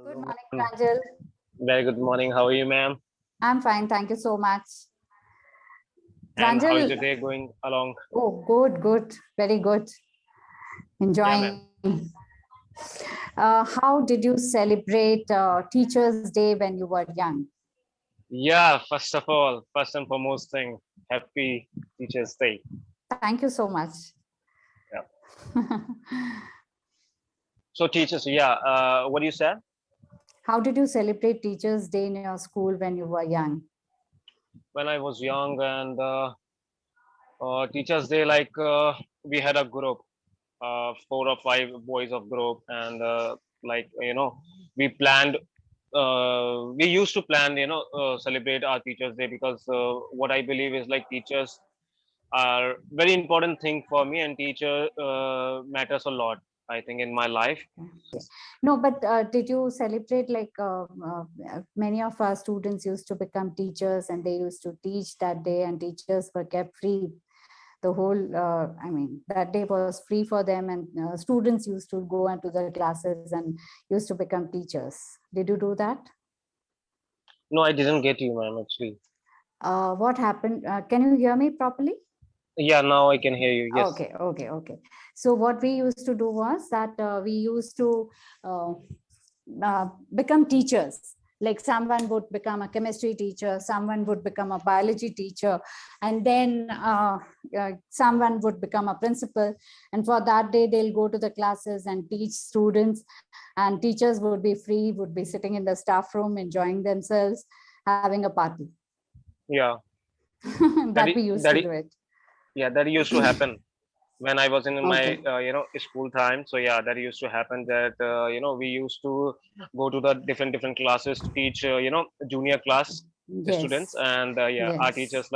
Good Hello, morning, ma'am. Pranjal. Very good morning. How are you, ma'am? I'm fine. Thank you so much. And how is Pranjal, your day going along? oh, good, good, very good. Yeah, ma'am. Enjoying. How did you celebrate Teachers' Day when you were young? Yeah, first of all, first and foremost thing, happy Teachers' Day. Thank you so much. Yeah. So, teachers, yeah, what you said? How did you celebrate Teachers' Day in your school when you were young? When I was young and Teachers' Day, we had a group, 4 or 5 boys of group, and we planned. We used to plan, celebrate our Teachers' Day because what I believe is like teachers are very important thing for me, and teacher matters a lot, I think, in my life. No, but did you celebrate many of our students used to become teachers and they used to teach that day and teachers were kept free. The whole, that day was free for them and students used to go into the classes and used to become teachers. Did you do that? No, I didn't get you, ma'am, actually. What happened? Can you hear me properly? Yeah, now I can hear you. Yes. Okay. So what we used to do was that we used to uh, become teachers. Like someone would become a chemistry teacher, someone would become a biology teacher, and then someone would become a principal. And for that day, they'll go to the classes and teach students, and teachers would be free, would be sitting in the staff room, enjoying themselves, having a party. Yeah. That we used to do it. Yeah, that used to happen when I was in my Okay. school time. So yeah, that used to happen that we used to go to the different classes to teach junior class students, Yes. and Yes. our teachers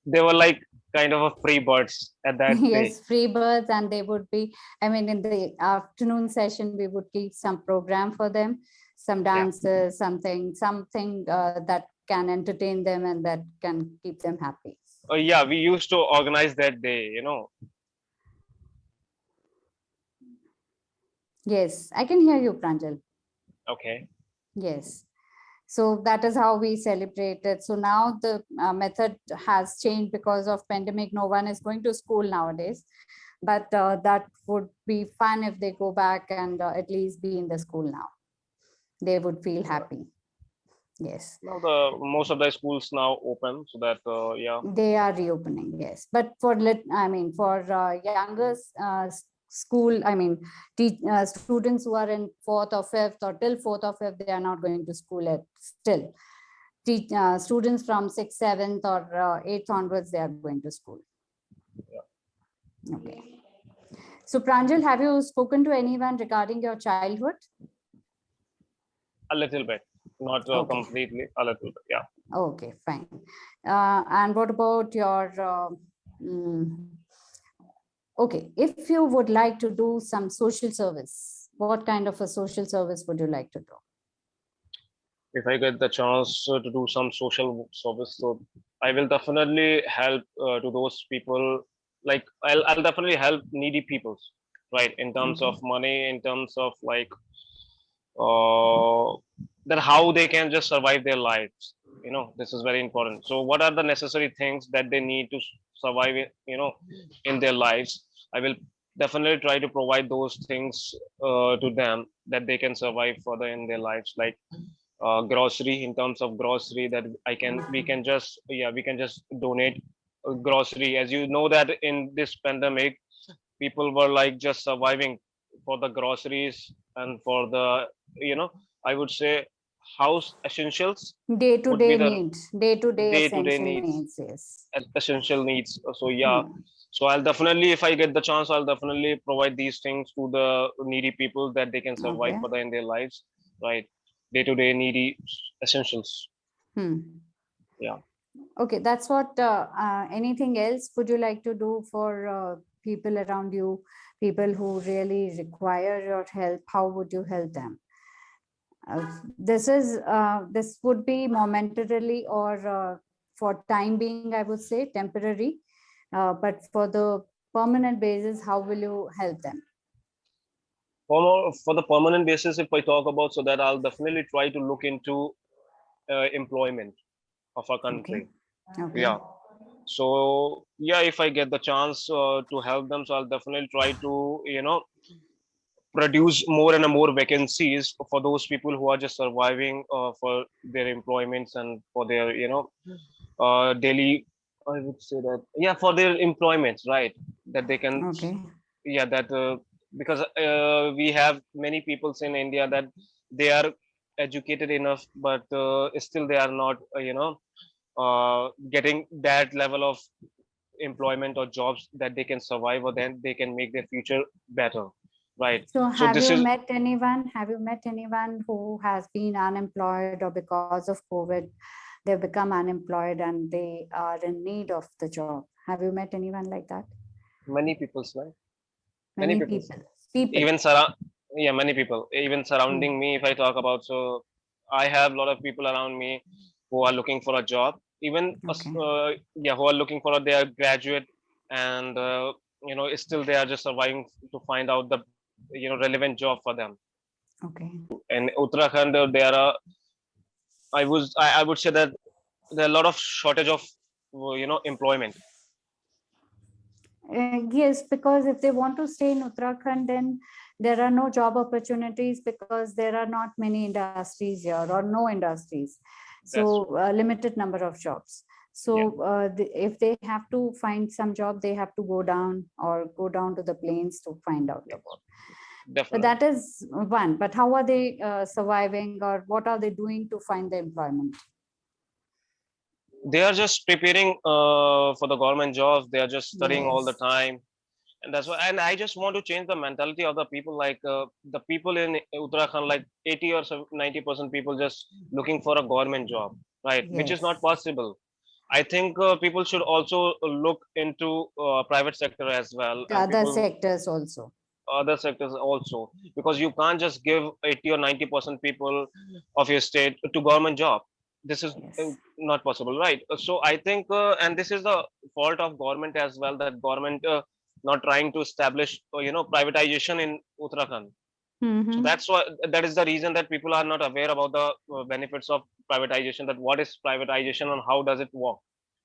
they were like kind of a free birds at that day. Yes, free birds, and they would be, in the afternoon session, we would keep some program for them, some Yeah. dances, something that can entertain them and that can keep them happy. Yeah, we used to organize that day. Yes, I can hear you, Pranjal. Okay. Yes. So that is how we celebrated. So now the method has changed because of pandemic. No one is going to school nowadays, but that would be fun if they go back and at least be in the school now. They would feel happy. Yes. Now the most of the schools now open, so that yeah. They are reopening, yes. But for younger school, students who are in fourth or fifth or till fourth or fifth, they are not going to school at still. Students from sixth, seventh or eighth onwards, they are going to school. Okay. So Pranjal, have you spoken to anyone regarding your childhood? A little bit, not Okay. completely, a little bit, yeah. Okay, fine. And what about your okay, if you would like to do some social service, what kind of a social service would you like to do? If I get the chance to do some social service, so I will definitely help to those people. Like I'll definitely help needy people, right? In terms Okay. of money, in terms of uh, that how they can just survive their lives. This is very important. So what are the necessary things that they need to survive in their lives? I will definitely try to provide those things to them that they can survive further in their lives, like grocery. In terms of grocery, that we can just donate grocery. As you know that in this pandemic, people were like just surviving for the groceries and for the you know I would say house essentials would be Day-to-day the needs, day-to-day day-to-day essential needs, needs, yes. essential needs. So yeah, Hmm. so I'll definitely, if I get the chance, I'll definitely provide these things to the needy people that they can survive Okay. further in their lives, right? Day-to-day needy essentials. Hmm. Yeah. Okay, that's what, anything else would you like to do for people around you, people who really require your help? How would you help them? This would be momentarily or for time being, I would say temporary, but for the permanent basis, how will you help them? For the permanent basis, if I talk about, so that I'll definitely try to look into employment of our Okay. country. Okay. Yeah. So yeah, if I get the chance to help them, so I'll definitely try to produce more and more vacancies for those people who are just surviving for their employments and for their daily, I would say that, yeah, for their employments, right, that they can, Okay. yeah, that because we have many peoples in India that they are educated enough, but still they are not getting that level of employment or jobs that they can survive, or then they can make their future better, right? So So have this you is, met anyone? Have you met anyone who has been unemployed, or because of COVID, they've become unemployed and they are in need of the job? Have you met anyone like that? many people's, right? Many Many people's, people. People. even surround, yeah, many people even surrounding Hmm. me, if I talk about, so I have a lot of people around me who are looking for a job, even Okay. yeah, who are looking for a, they are graduate, and still they are just surviving to find out the relevant job for them. Okay. In Uttarakhand, there are, I would say that there are a lot of shortage of employment. Yes, because if they want to stay in Uttarakhand, then there are no job opportunities because there are not many industries here, or no industries. That's So limited number of jobs. Yeah, So if they have to find some job, they have to go down, or go down to the plains to find out the yes, work. But definitely. that is one. But how are they surviving, or what are they doing to find the employment? They are just preparing for the government jobs. They are just studying all the Yes. time, and that's why. And I just want to change the mentality of the people. Like the people in Uttarakhand, like 80 or 90% people just looking for a government job, right? Which is not Yes. possible. I think people should also look into private sector as well, The and other people sectors also. other sectors also, because you can't just give 80 or 90% people of your state to government job. This is Yes. not possible, right? So I think and this is the fault of government as well, that government not trying to establish privatization in Uttarakhand. So Mm-hmm. that's why, that is the reason that people are not aware about the benefits of privatization, that what is privatization and how does it work,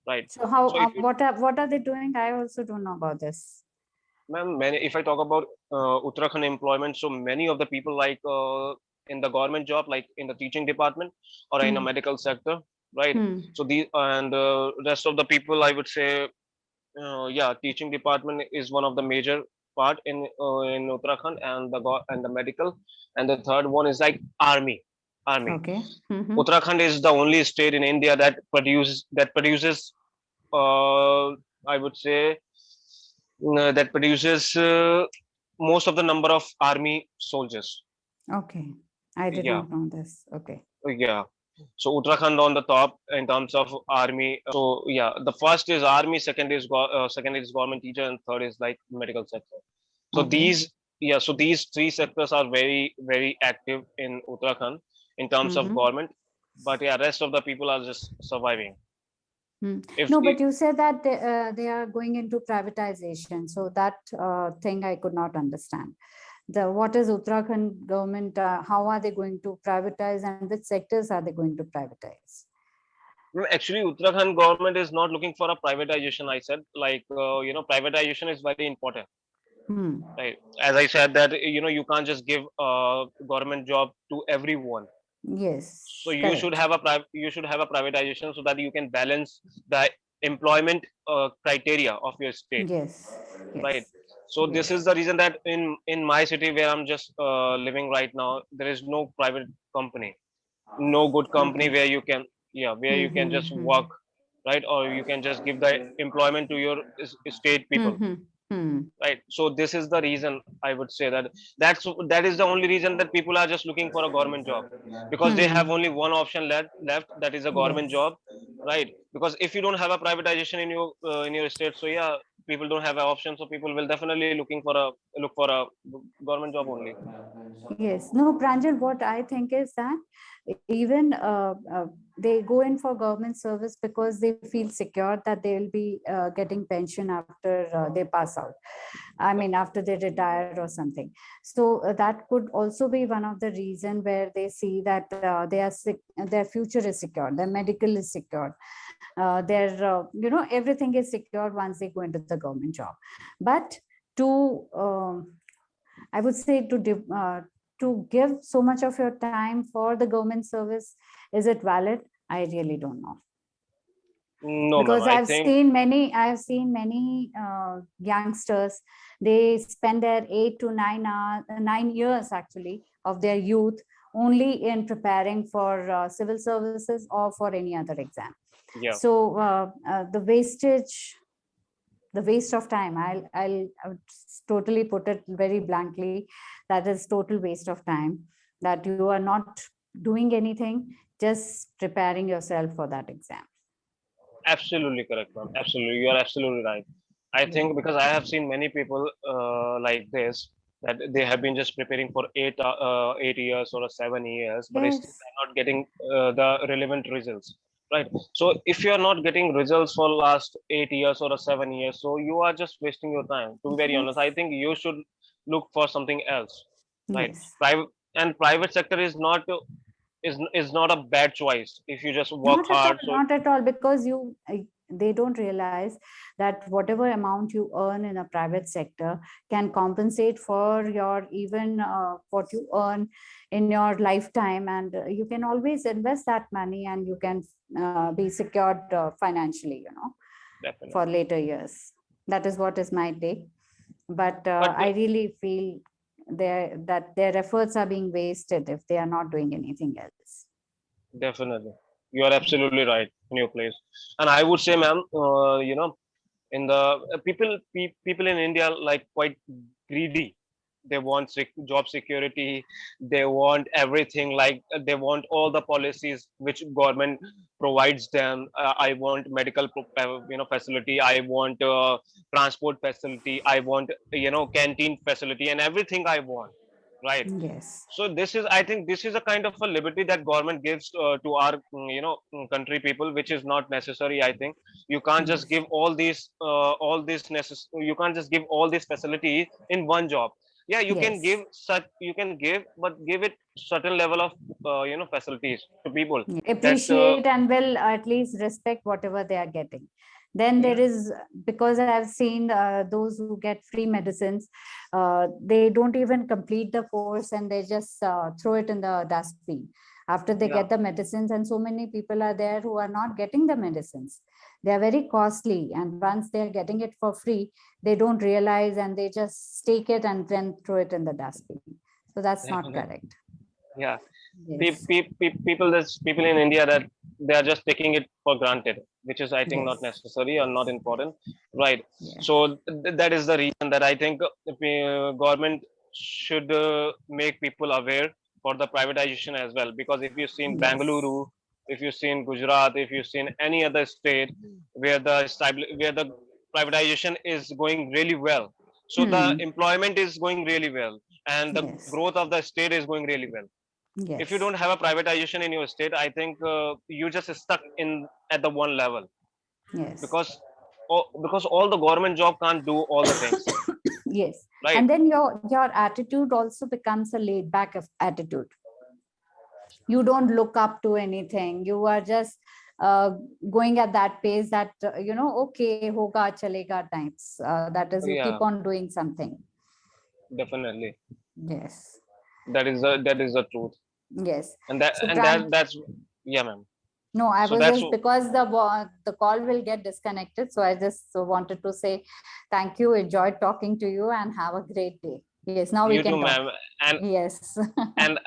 right? So how So if you, what are they doing? I also don't know about this. ma'am, many, if I talk about Uttarakhand employment, so many of the people, like in the government job, like in the teaching department or in a Hmm. medical sector, right? Hmm. So the and rest of the people, I would say, yeah, teaching department is one of the major part in Uttarakhand, and and the medical, and the third one is like army. Army. Okay. Mm-hmm. Uttarakhand is the only state in India that produces I would say that produces most of the number of army soldiers. Okay. I did Yeah, not know this. Okay. yeah. So Uttarakhand on the top in terms of army. So yeah, the first is army, second is government teacher, and third is like medical sector. So Okay. these three sectors are very very active in Uttarakhand in terms of Mm-hmm. government. But yeah, rest of the people are just surviving. If No, but you said that they are going into privatization. So that thing I could not understand. The what is Uttarakhand government? How are they going to privatize, and which sectors are they going to privatize? no, actually, Uttarakhand government is not looking for a privatization. I said, like, privatization is very important, Hmm. right? As I said that, you can't just give a government job to everyone. So Yes. Correct. you should have a privatization so that you can balance the employment criteria of your state, Yes. right? Yes. So this is Yes. the reason that in my city where I'm just living right now, there is no private company, no good company Okay. where you can, yeah, where you can just Mm-hmm. work, right? Or you can just give the employment to your state people, Mm-hmm. Hmm. right? So this is the reason, I would say that that is the only reason that people are just looking for a government job, because they Hmm. have only one option left, that is a government Yes. job, right? Because if you don't have a privatization in your state, so yeah, people don't have an option, so people will definitely look for a government job only. Yes. No, Pranjal, what I think is that even they go in for government service because they feel secure that they will be getting pension after they pass out. I mean, after they retire or something. So that could also be one of the reason where they see that they are sick, their future is secure, their medical is secure, their everything is secure once they go into the government job. But to I would say to give so much of your time for the government service, is it valid? I really don't know. No, ma'am. Because I think I've seen many youngsters, they spend their 8 to 9 hours, 9 years actually of their youth only in preparing for civil services or for any other exam. yeah, So the waste of time, I would totally put it very blankly, that is total waste of time, that you are not doing anything, just preparing yourself for that exam. absolutely correct, ma'am. Absolutely, you are absolutely right. I Yeah. think because I have seen many people like this, that they have been just preparing for 8 years or 7 years, but still Yes. they're not getting the relevant results. Right. So if you are not getting results for last 8 years or 7 years, so you are just wasting your time. To be very honest, I Yes. think you should look for something else. Right. Yes. Private sector is not a bad choice if you just work Not at all, hard. So not at all, because they don't realize that whatever amount you earn in a private sector can compensate for your even what you earn in your lifetime, and you can always invest that money and you can be secured financially, for definitely. later years. That is what is my take. But But I really feel that their efforts are being wasted if they are not doing anything else. definitely, you are absolutely right in your place. And I would say, ma'am, in the people in India like quite greedy. They want job security. They want everything. Like they want all the policies which government provides them. I want medical, facility. I want transport facility. I want canteen facility and everything I want. Right. Yes. So this is, I think, this is a kind of a liberty that government gives to our, country people, which is not necessary. I think you can't just Yes. give you can't just give all these facilities in one job. Yeah, Yes. you can give, but give it certain level of facilities to people. That Appreciate and will at least respect whatever they are getting. Then there yeah, is, because I've seen those who get free medicines, they don't even complete the course and they just throw it in the dustbin after they yeah, get the medicines. And so many people are there who are not getting the medicines. They are very costly, and once they're getting it for free, they don't realize and they just take it and then throw it in the dustbin. So that's not definitely. correct. Yeah. Yes. People in India, that they are just taking it for granted, which is, I think, not Yes. necessary or not important, right? Yeah. So that is the reason that I think government should make people aware for the privatization as well. Because if you've seen Yes. Bangalore, if you've seen Gujarat, if you've seen any other state where the privatization is going really well, so the Hmm. employment is going really well, and the Yes. growth of the state is going really well. If you Yes. don't have a privatization in your state, I think you just stuck in at the one level, Yes. because because all the government job can't do all the things, Yes. right? And then your attitude also becomes a laid back attitude. You don't look up to anything. You are just uh, going at that pace that okay, hoga chalega types. That is, you keep Yeah, on doing something. definitely. Yes. That is the truth. Yes. And that So and that's yeah, ma'am. no, I So was that's just, because the call will get disconnected. So I just wanted to say thank you, enjoyed talking to you, and have a great day. Yes, now we you too, can talk. ma'am. and Yes. and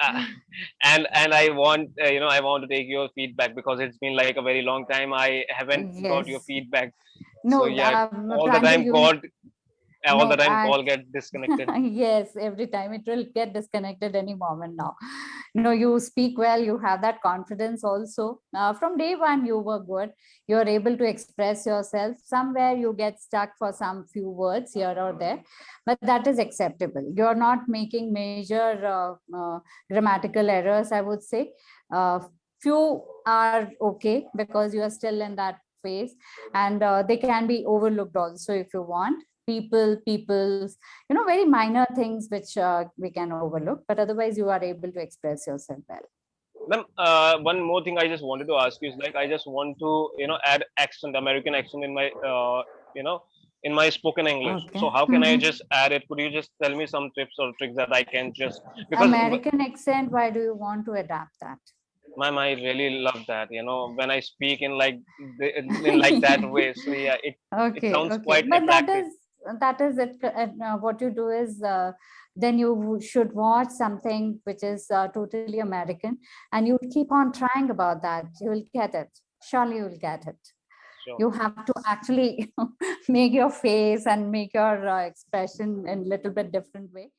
and I want I want to take your feedback, because it's been like a very long time I haven't got your Yes. feedback. So No, yeah, all the Pranjal, time you all the no, time call get disconnected. yes, every time it will get disconnected any moment now. No, you speak well, you have that confidence also. From day one, you were good. You're able to express yourself. Somewhere you get stuck for some few words here or there, but that is acceptable. You're not making major grammatical errors, I would say. Uh, few are okay because you are still in that phase, and they can be overlooked also if you want. People's, very minor things which we can overlook, but otherwise you are able to express yourself well. Ma'am, one more thing I just wanted to ask you is like I just want to add accent, American accent in my you know in my spoken English. Okay. So how can I just add it? Could you just tell me some tips or tricks that I can just, because American accent, why do you want to adapt that? ma'am, I really love that. When I speak in like in like that way. So yeah, it Okay, sounds okay. quite But attractive. that is it. What you do is then you should watch something which is totally American, and you keep on trying about that. You will get it. Surely you will get it. Sure. You have to actually make your face and make your expression in a little bit different way.